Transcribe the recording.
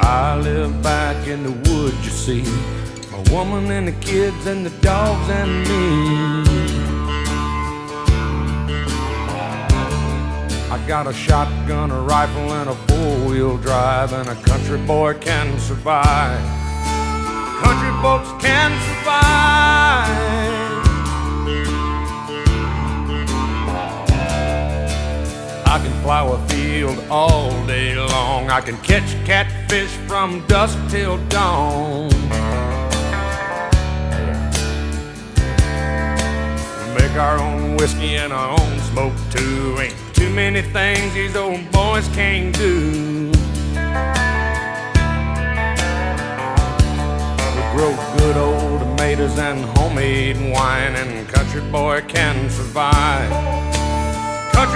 I live back in the woods, you see, my woman and the kids and the dogs and me. I got a shotgun, a rifle, and a four-wheel drive, and a country boy can survive. Country folks can survive. I can plow a field all day long. I can catch catfish from dusk till dawn. Make our own whiskey and our own smoke too. Ain't too many things these old boys can't do. We grow good old tomatoes and homemade wine, and country boy can survive.